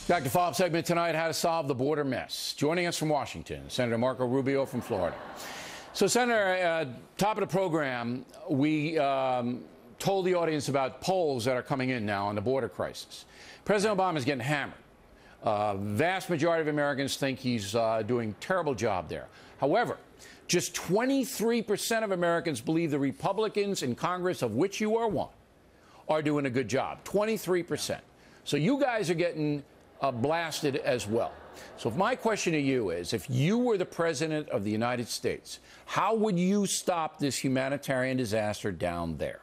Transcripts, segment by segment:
Back to follow-up segment tonight, how to solve the border mess. Joining us from Washington, Senator Marco Rubio from Florida. So, Senator, top of the program, we told the audience about polls that are coming in now on the border crisis. President Obama is getting hammered. Vast majority of Americans think he's doing a terrible job there. However, just 23% of Americans believe the Republicans in Congress, of which you are one, are doing a good job. 23%. So you guys are getting blasted as well. So my question to you is, if you were the president of the United States, how would you stop this humanitarian disaster down there?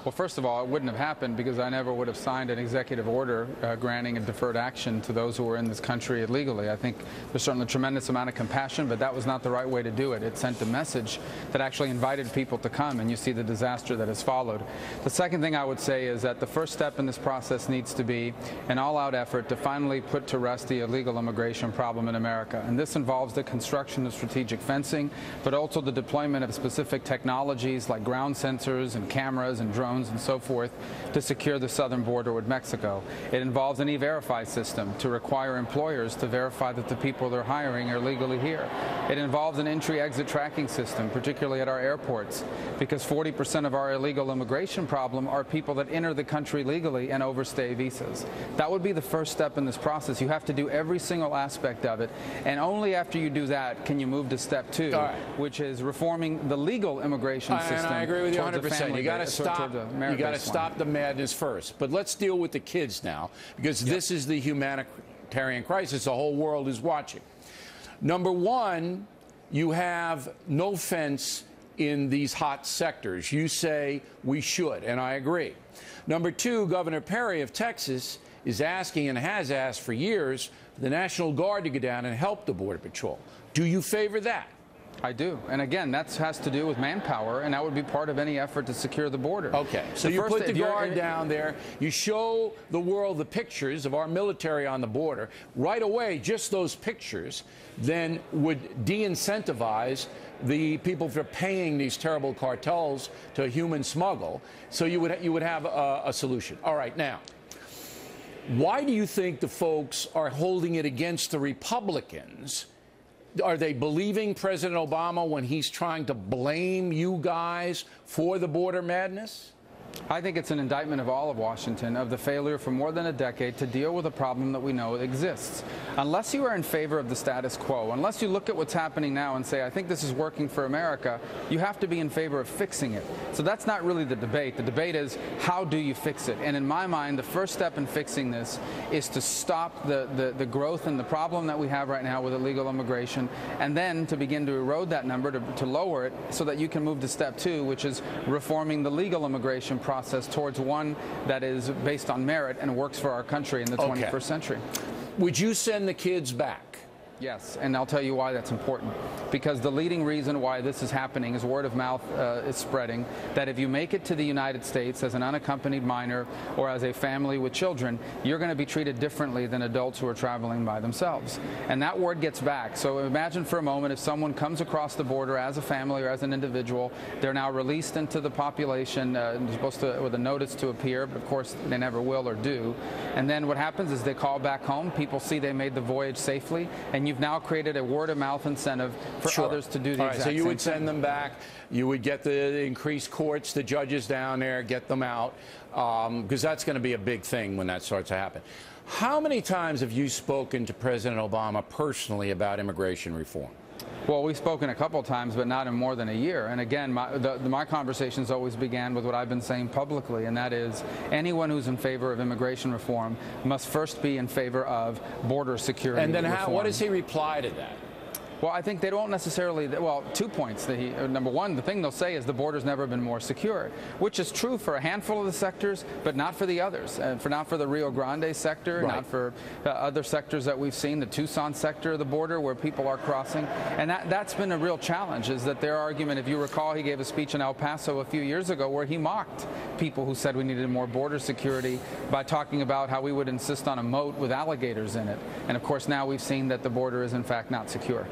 Well, first of all, it wouldn't have happened because I never would have signed an executive order granting a deferred action to those who were in this country illegally. I think there's certainly a tremendous amount of compassion, but that was not the right way to do it. It sent a message that actually invited people to come, and you see the disaster that has followed. The second thing I would say is that the first step in this process needs to be an all-out effort to finally put to rest the illegal immigration problem in America. And this involves the construction of strategic fencing, but also the deployment of specific technologies like ground sensors and cameras and drones and so forth to secure the southern border with Mexico. It involves an e-verify system to require employers to verify that the people they're hiring are legally here. It involves an entry-exit tracking system, particularly at our airports, because 40% of our illegal immigration problem are people that enter the country legally and overstay visas. That would be the first step in this process. You have to do every single aspect of it, and only after you do that can you move to step two, which is reforming the legal immigration system. And I agree with you 100%. You got to stop. You got to stop the madness first. But let's deal with the kids now, because this is the humanitarian crisis the whole world is watching. Number one, you have no fence in these hot sectors. You say we should, and I agree. Number two, Governor Perry of Texas is asking, and has asked for years, for the National Guard to go down and help the Border Patrol. Do you favor that? I do. And again, that has to do with manpower, and that would be part of any effort to secure the border. Okay. So you put the Guard down there, you show the world the pictures of our military on the border. Right away, just those pictures then would de-incentivize the people for paying these terrible cartels to human smuggle. So you would have a solution. All right. Now, why do you think the folks are holding it against the Republicans? Are they believing President Obama when he's trying to blame you guys for the border madness? I think it's an indictment of all of Washington of the failure for more than a decade to deal with a problem that we know exists. Unless you are in favor of the status quo, unless you look at what's happening now and say, I think this is working for America, you have to be in favor of fixing it. So that's not really the debate. The debate is, how do you fix it? And in my mind, the first step in fixing this is to stop the growth and the problem that we have right now with illegal immigration, and then to begin to erode that number, to lower it, so that you can move to step two, which is reforming the legal immigration process towards one that is based on merit and works for our country in the 21st century. Would you send the kids back? Yes, and I'll tell you why that's important. Because the leading reason why this is happening is word of mouth is spreading, that if you make it to the United States as an unaccompanied minor or as a family with children, you're going to be treated differently than adults who are traveling by themselves. And that word gets back. So imagine for a moment if someone comes across the border as a family or as an individual, they're now released into the population, supposed to, with a notice to appear, but of course they never will or do. And then what happens is they call back home, people see they made the voyage safely, and you've now created a word-of-mouth incentive for others to do the exact same thing. So you would send them back. You would get the increased courts, the judges down there, get them out, because that's going to be a big thing when that starts to happen. How many times have you spoken to President Obama personally about immigration reform? Well, we've spoken a couple of times, but not in more than a year. And again, my conversations always began with what I've been saying publicly, and that is anyone who's in favor of immigration reform must first be in favor of border security reform. And then what does he reply to that? Well, I think they don't necessarily, well, 2 points. Number one, the thing they'll say is the border's never been more secure, which is true for a handful of the sectors, but not for the others. Not for the Rio Grande sector, not for other sectors that we've seen, the Tucson sector of the border where people are crossing. And that's been a real challenge, is that their argument, if you recall, he gave a speech in El Paso a few years ago where he mocked people who said we needed more border security by talking about how we would insist on a moat with alligators in it. And of course, now we've seen that the border is in fact not secure.